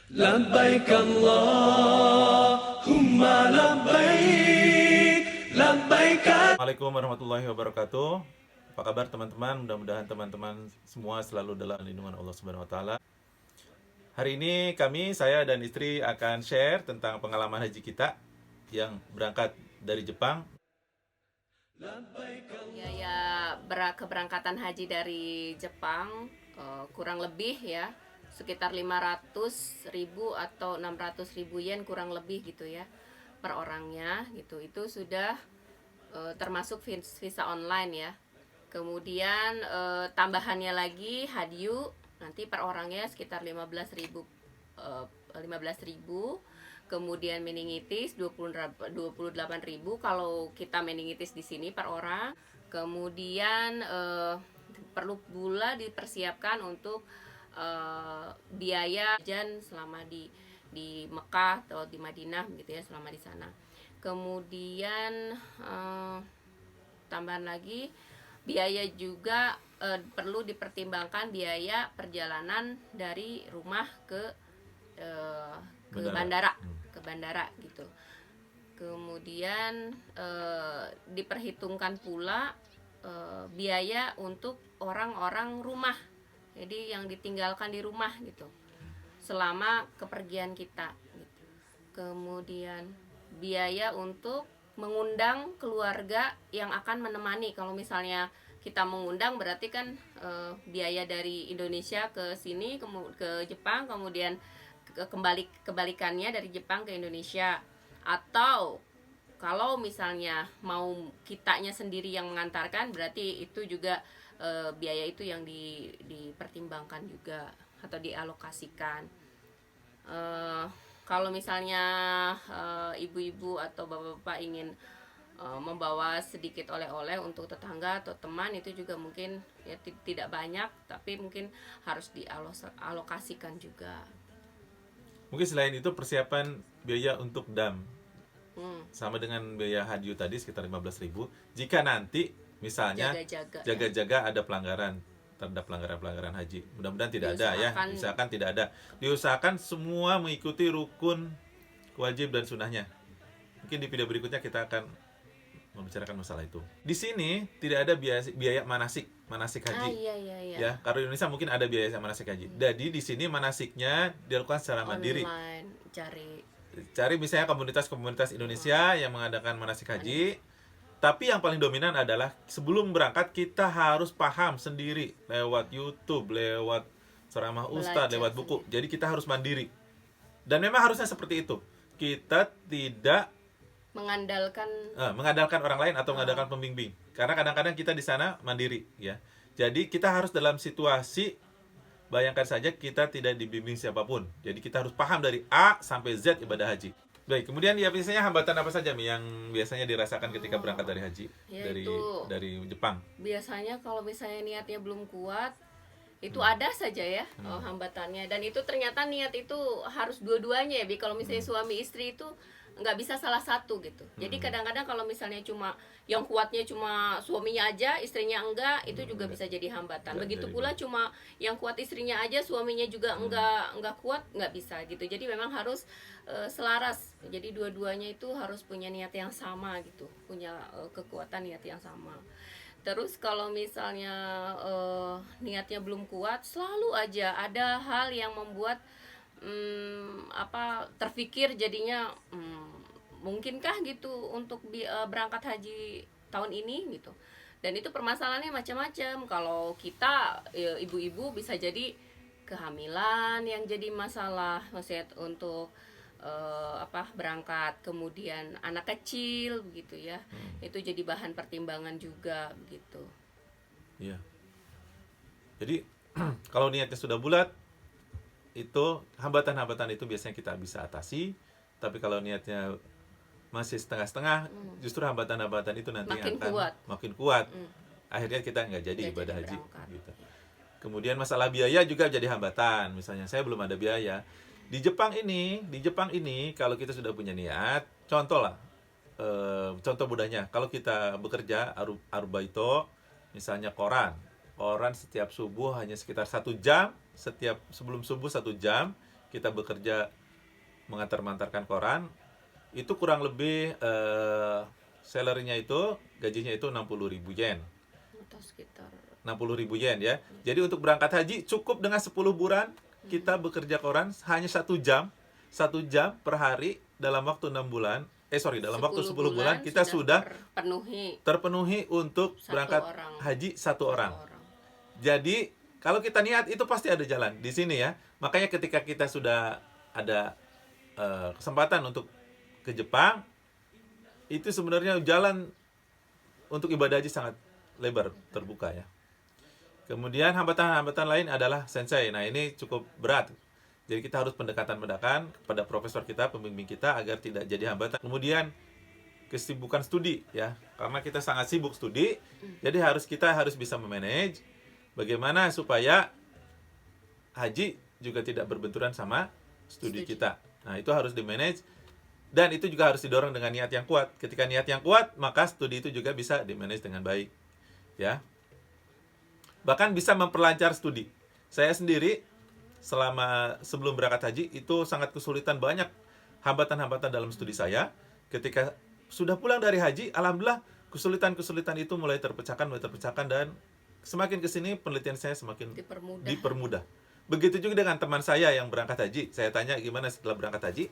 لبيك اللهم لبيك لبيك. Assalamualaikum warahmatullahi wabarakatuh. Apa kabar teman-teman? Mudah-mudahan teman-teman semua selalu dalam lindungan Allah Subhanahu wa taala. Hari ini saya dan istri akan share tentang pengalaman haji kita yang berangkat dari Jepang. Biaya keberangkatan haji dari Jepang kurang lebih ya sekitar 500.000 atau 600.000 yen kurang lebih gitu ya per orangnya gitu. Itu sudah termasuk visa online ya. Kemudian tambahannya lagi hadyu nanti per orangnya sekitar 15.000 kemudian meningitis 28.000 kalau kita meningitis di sini per orang. Kemudian perlu pula dipersiapkan untuk biaya jajan selama di Mekah atau di Madinah gitu ya, selama di sana. Kemudian tambahan lagi biaya juga perlu dipertimbangkan biaya perjalanan dari rumah ke bandara gitu. Kemudian diperhitungkan pula biaya untuk orang-orang rumah, jadi yang ditinggalkan di rumah gitu selama kepergian kita gitu. Kemudian biaya untuk mengundang keluarga yang akan menemani. Kalau misalnya kita mengundang berarti kan biaya dari Indonesia ke sini ke Jepang, kemudian kebalikannya dari Jepang ke Indonesia. Atau kalau misalnya mau kitanya sendiri yang mengantarkan, berarti itu juga biaya itu yang dipertimbangkan juga atau dialokasikan. Kalau misalnya ibu-ibu atau bapak-bapak ingin membawa sedikit oleh-oleh untuk tetangga atau teman, itu juga mungkin ya tidak banyak, tapi mungkin harus dialokasikan juga. Mungkin selain itu persiapan biaya untuk dam sama dengan biaya hadyu tadi sekitar 15.000. Jika nanti misalnya jaga-jaga ada pelanggaran terhadap pelanggaran haji, mudah-mudahan tidak ada ya. Misalkan tidak ada, diusahakan semua mengikuti rukun wajib dan sunnahnya. Mungkin di video berikutnya kita akan membicarakan masalah itu. Di sini tidak ada biaya manasik haji. Iya. Ya, kalau di Indonesia mungkin ada biaya manasik haji. Jadi di sini manasiknya dilakukan secara mandiri. Online, cari misalnya komunitas-komunitas Indonesia yang mengadakan manasik haji. Tapi yang paling dominan adalah sebelum berangkat kita harus paham sendiri lewat YouTube, lewat ceramah ustadz, lewat buku. Jadi kita harus mandiri. Dan memang harusnya seperti itu. Kita tidak mengandalkan orang lain atau mengandalkan pembimbing. Karena kadang-kadang kita di sana mandiri ya. Jadi kita harus dalam situasi, bayangkan saja kita tidak dibimbing siapapun. Jadi kita harus paham dari A sampai Z ibadah haji. Baik, kemudian ya biasanya hambatan apa saja Mi yang biasanya dirasakan ketika berangkat dari haji dari Jepang? Biasanya kalau misalnya niatnya belum kuat, itu ada saja ya hambatannya. Dan itu ternyata niat itu harus dua-duanya ya, kalau misalnya suami istri itu nggak bisa salah satu gitu. Jadi kadang-kadang kalau misalnya cuma yang kuatnya cuma suaminya aja, istrinya enggak, itu juga bisa jadi hambatan. Begitu pula cuma yang kuat istrinya aja, suaminya juga enggak kuat, nggak bisa gitu. Jadi memang harus selaras. Jadi dua-duanya itu harus punya niat yang sama gitu, punya kekuatan niat yang sama. Terus kalau misalnya niatnya belum kuat, selalu aja ada hal yang membuat terpikir jadinya mungkinkah gitu untuk berangkat haji tahun ini gitu. Dan itu permasalahannya macam-macam. Kalau kita ibu-ibu bisa jadi kehamilan yang jadi masalah, maksudnya untuk berangkat, kemudian anak kecil begitu ya. Itu jadi bahan pertimbangan juga begitu. Iya. Jadi kalau niatnya sudah bulat, itu hambatan-hambatan itu biasanya kita bisa atasi. Tapi kalau niatnya masih setengah-setengah, justru hambatan-hambatan itu nanti makin kuat. Akhirnya kita nggak jadi ibadah haji gitu. Kemudian masalah biaya juga jadi hambatan. Misalnya saya belum ada biaya. Di Jepang ini kalau kita sudah punya niat, contoh mudahnya, kalau kita bekerja arubaito, misalnya koran setiap subuh hanya sekitar 1 jam, setiap sebelum subuh 1 jam, kita bekerja mengantar-mantarkan koran, itu kurang lebih salary-nya itu, gajinya itu 60.000 yen. Atau sekitar 60.000 yen ya. Jadi untuk berangkat haji cukup dengan 10 bulan kita bekerja koran hanya 1 jam per hari dalam waktu 6 bulan. Dalam waktu 10 bulan kita sudah terpenuhi untuk berangkat haji satu orang. Jadi kalau kita niat itu pasti ada jalan di sini ya. Makanya ketika kita sudah ada kesempatan untuk ke Jepang, itu sebenarnya jalan untuk ibadah haji sangat lebar terbuka ya. Kemudian hambatan-hambatan lain adalah sensei. Nah, ini cukup berat. Jadi kita harus pendekatan-pendekatan kepada profesor kita, pembimbing kita agar tidak jadi hambatan. Kemudian kesibukan studi ya. Karena kita sangat sibuk studi, jadi kita harus bisa memanage bagaimana supaya haji juga tidak berbenturan sama studi kita. Nah, itu harus di-manage dan itu juga harus didorong dengan niat yang kuat. Ketika niat yang kuat, maka studi itu juga bisa di-manage dengan baik. Ya. Bahkan bisa memperlancar studi. Saya sendiri sebelum berangkat haji itu sangat kesulitan, banyak hambatan-hambatan dalam studi saya. Ketika sudah pulang dari haji, alhamdulillah kesulitan-kesulitan itu mulai terpecahkan dan semakin kesini penelitian saya semakin dipermudah. Begitu juga dengan teman saya yang berangkat haji. Saya tanya gimana setelah berangkat haji.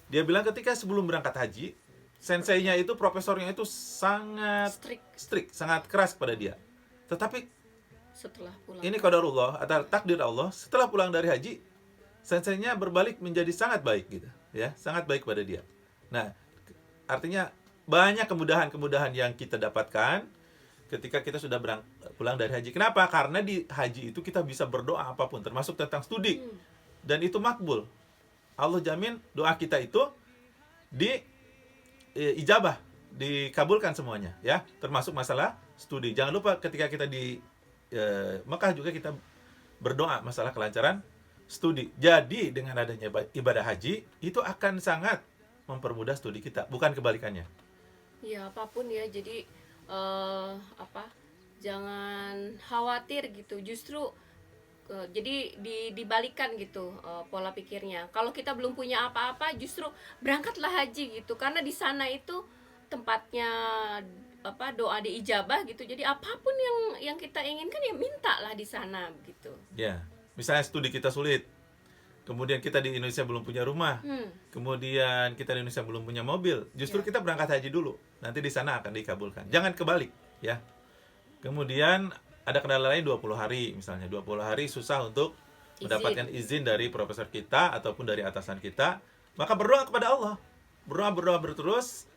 Dia bilang ketika sebelum berangkat haji, senseinya itu, profesornya itu sangat strict, sangat keras kepada dia. Tetapi setelah pulang, ini qadarullah atau takdir Allah, setelah pulang dari haji, senseinya berbalik menjadi sangat baik gitu, ya, sangat baik pada dia. Nah, artinya banyak kemudahan-kemudahan yang kita dapatkan ketika kita sudah pulang dari haji. Kenapa? Karena di haji itu kita bisa berdoa apapun, termasuk tentang studi, dan itu makbul. Allah jamin doa kita itu ijabah, dikabulkan semuanya, ya, termasuk masalah studi. Jangan lupa ketika kita di Mekah juga kita berdoa masalah kelancaran studi. Jadi dengan adanya ibadah haji itu akan sangat mempermudah studi kita, bukan kebalikannya. Ya, apapun ya. Jadi jangan khawatir gitu. Justru jadi dibalikan gitu pola pikirnya. Kalau kita belum punya apa-apa, justru berangkatlah haji gitu. Karena di sana itu tempatnya doa diijabah gitu. Jadi apapun yang kita inginkan ya mintalah di sana gitu. Ya, misalnya studi kita sulit, kemudian kita di Indonesia belum punya rumah, kemudian kita di Indonesia belum punya mobil, justru kita berangkat haji dulu, nanti di sana akan dikabulkan. Jangan kebalik ya. Kemudian ada kendala lain 20 hari misalnya, 20 hari susah untuk mendapatkan izin dari profesor kita ataupun dari atasan kita, maka berdoa kepada Allah, berdoa berterus.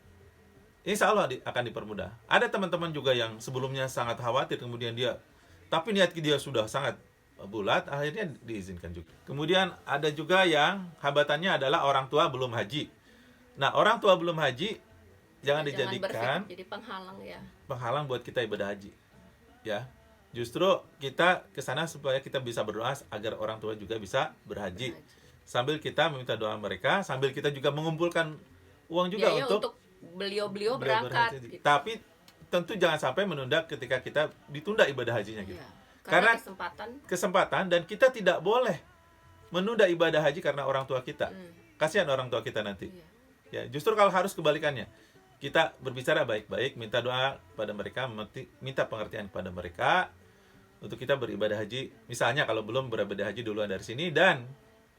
Insya Allah akan dipermudah. Ada teman-teman juga yang sebelumnya sangat khawatir, kemudian tapi niat dia sudah sangat bulat, akhirnya diizinkan juga. Kemudian ada juga yang hambatannya adalah orang tua belum haji. Nah, orang tua belum haji jangan dijadikan jadi penghalang ya. Penghalang buat kita ibadah haji. Ya. Justru kita ke sana supaya kita bisa berdoa agar orang tua juga bisa berhaji. Sambil kita meminta doa mereka, sambil kita juga mengumpulkan uang juga untuk beliau berangkat gitu. Tapi tentu jangan sampai menunda ketika kita ditunda ibadah hajinya gitu. Karena kesempatan dan kita tidak boleh menunda ibadah haji karena orang tua kita. Kasihan orang tua kita nanti. Ya, justru kalau harus kebalikannya. Kita berbicara baik-baik, minta doa pada mereka, minta pengertian kepada mereka untuk kita beribadah haji. Misalnya kalau belum beribadah haji duluan dari sini, dan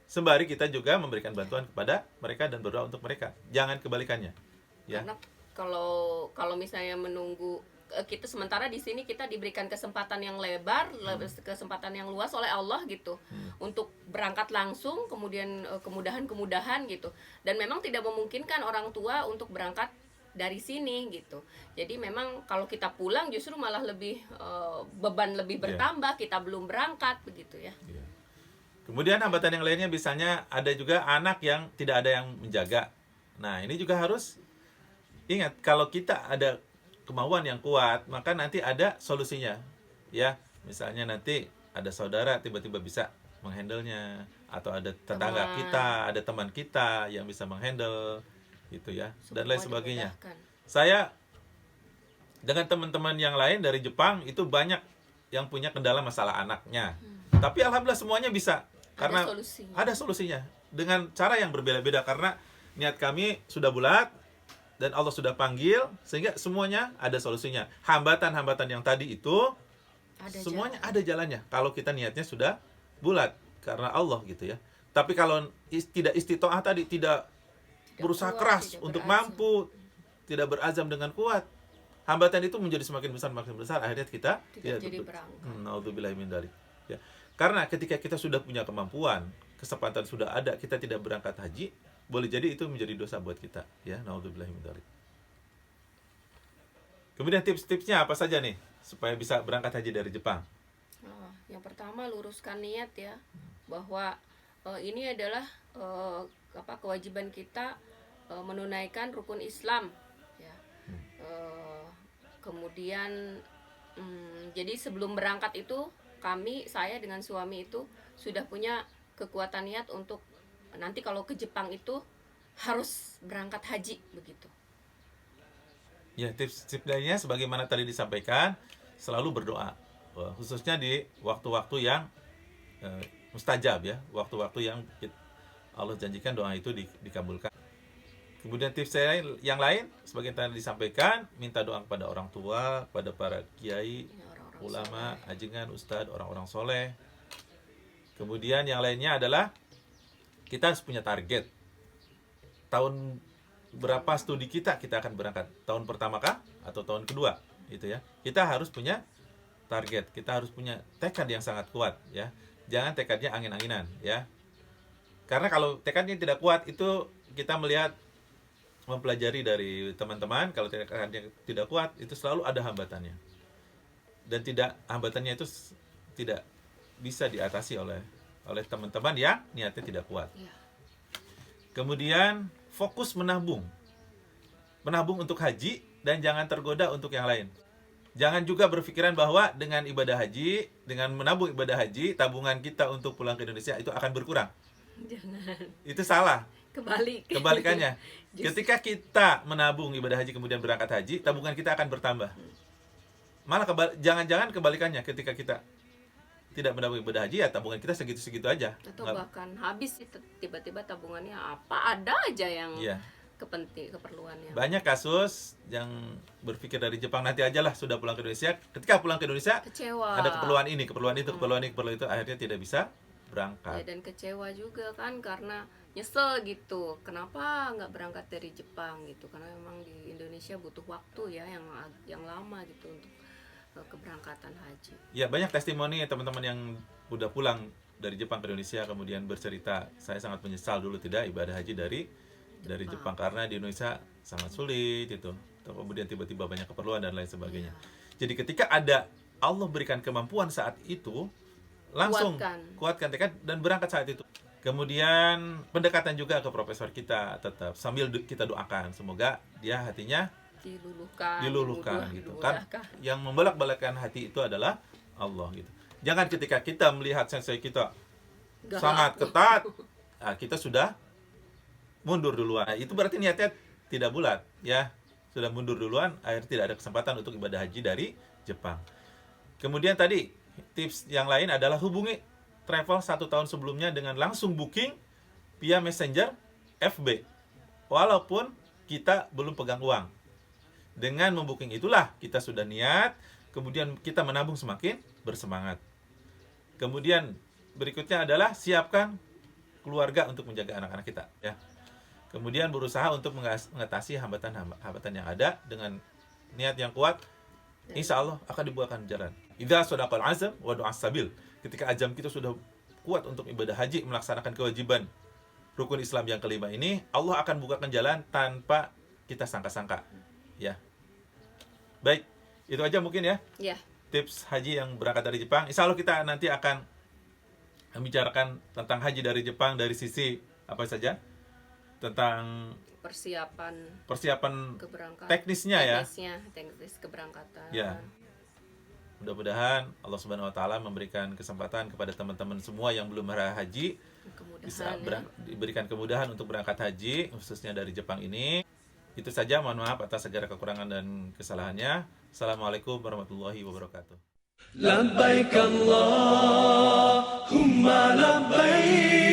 sembari kita juga memberikan bantuan kepada mereka dan berdoa untuk mereka. Jangan kebalikannya. Ya. Karena kalau misalnya menunggu kita sementara di sini, kita diberikan kesempatan yang lebar, kesempatan yang luas oleh Allah gitu, untuk berangkat langsung, kemudian kemudahan-kemudahan gitu. Dan memang tidak memungkinkan orang tua untuk berangkat dari sini gitu. Jadi memang kalau kita pulang justru malah lebih beban lebih bertambah, kita belum berangkat begitu ya. Kemudian hambatan yang lainnya misalnya ada juga anak yang tidak ada yang menjaga. Nah, ini juga harus ingat, kalau kita ada kemauan yang kuat, maka nanti ada solusinya. Ya, misalnya nanti ada saudara tiba-tiba bisa menghandle-nya, atau ada tetangga kita, ada teman kita yang bisa menghandle gitu ya, dan lain sebagainya. Saya dengan teman-teman yang lain dari Jepang itu banyak yang punya kendala masalah anaknya. Tapi alhamdulillah semuanya bisa karena ada solusinya dengan cara yang berbeda-beda, karena niat kami sudah bulat dan Allah sudah panggil, sehingga semuanya ada solusinya. Hambatan-hambatan yang tadi itu semuanya ada jalannya kalau kita niatnya sudah bulat karena Allah gitu ya. Tapi kalau tidak istiqomah tadi, tidak berusaha keras untuk mampu, tidak berazam dengan kuat, hambatan itu menjadi semakin besar, akhirnya kita tidak jadi berangkat. Naudzubillahi min dzalik. Ya. Karena ketika kita sudah punya kemampuan, kesempatan sudah ada, kita tidak berangkat haji, boleh jadi itu menjadi dosa buat kita, ya. Naudzubillahi min dzalik. Kemudian tips-tipsnya apa saja nih supaya bisa berangkat haji dari Jepang? Yang pertama, luruskan niat ya, bahwa ini adalah kewajiban kita menunaikan rukun Islam ya. Kemudian jadi sebelum berangkat itu saya dengan suami itu sudah punya kekuatan niat untuk nanti kalau ke Jepang itu harus berangkat haji begitu. Ya, tips-tips lainnya sebagaimana tadi disampaikan, selalu berdoa, khususnya di waktu-waktu yang mustajab ya, waktu-waktu yang Allah janjikan doa itu dikabulkan. Kemudian tips saya yang lain, sebagai tadi disampaikan, minta doa kepada orang tua, kepada para kiai, ulama, ajengan, ustadz, orang-orang soleh. Kemudian yang lainnya adalah kita harus punya target. Tahun berapa studi kita akan berangkat? Tahun pertama kah atau tahun kedua? Gitu ya. Kita harus punya target, kita harus punya tekad yang sangat kuat ya. Jangan tekadnya angin-anginan ya. Karena kalau tekadnya tidak kuat, itu kita melihat, mempelajari dari teman-teman, kalau tekadnya tidak kuat itu selalu ada hambatannya. Dan hambatannya itu tidak bisa diatasi oleh teman-teman yang niatnya tidak kuat. Kemudian fokus menabung untuk haji, dan jangan tergoda untuk yang lain. Jangan juga berpikiran bahwa dengan ibadah haji, dengan menabung ibadah haji, tabungan kita untuk pulang ke Indonesia itu akan berkurang. Jangan. Itu salah. Kebalikannya. Ketika kita menabung ibadah haji kemudian berangkat haji, tabungan kita akan bertambah. Malah jangan-jangan kebalikannya, ketika kita tidak menabung ibadah haji, ya tabungan kita segitu-segitu aja. Atau bahkan habis, tiba-tiba tabungannya apa ada aja yang keperluannya. Banyak kasus yang berpikir dari Jepang nanti aja lah sudah pulang ke Indonesia. Ketika pulang ke Indonesia, kecewa. Ada keperluan ini, keperluan itu, akhirnya tidak bisa berangkat. Dan kecewa juga kan, karena nyesel gitu. Kenapa nggak berangkat dari Jepang gitu? Karena memang di Indonesia butuh waktu ya yang lama gitu untuk keberangkatan haji. Ya, banyak testimoni teman-teman yang udah pulang dari Jepang ke Indonesia kemudian bercerita, saya sangat menyesal dulu tidak ibadah haji dari Jepang karena di Indonesia sangat sulit itu. Kemudian tiba-tiba banyak keperluan dan lain sebagainya. Jadi ketika ada Allah berikan kemampuan saat itu, langsung kuatkan tekad dan berangkat saat itu. Kemudian pendekatan juga ke profesor kita, tetap sambil kita doakan semoga dia hatinya diluluhkan gitu kan. Yang membolak-balikkan hati itu adalah Allah gitu. Jangan ketika kita melihat sensei kita sangat ketat, kita sudah mundur duluan. Itu berarti niatnya tidak bulat ya. Sudah mundur duluan, akhirnya tidak ada kesempatan untuk ibadah haji dari Jepang. Kemudian tadi tips yang lain adalah hubungi travel 1 tahun sebelumnya dengan langsung booking via messenger FB, walaupun kita belum pegang uang. Dengan membooking itulah kita sudah niat, kemudian kita menabung semakin bersemangat. Kemudian berikutnya adalah siapkan keluarga untuk menjaga anak-anak kita ya. Kemudian berusaha untuk mengatasi hambatan yang ada dengan niat yang kuat, insya Allah akan dibukakan jalan. Idza sadaqal azam wa du'as sabil. Ketika azam kita sudah kuat untuk ibadah haji, melaksanakan kewajiban rukun Islam yang kelima ini, Allah akan bukakan jalan tanpa kita sangka-sangka. Ya. Baik, itu aja mungkin ya. Tips haji yang berangkat dari Jepang. Insya Allah kita nanti akan membicarakan tentang haji dari Jepang dari sisi apa saja, tentang persiapan teknisnya teknis keberangkatan. Ya. Mudah-mudahan Allah Subhanahu wa taala memberikan kesempatan kepada teman-teman semua yang belum haji bisa diberikan kemudahan untuk berangkat haji, khususnya dari Jepang ini. Itu saja, mohon maaf atas segala kekurangan dan kesalahannya. Assalamualaikum warahmatullahi wabarakatuh. labbaik Allahumma labbaik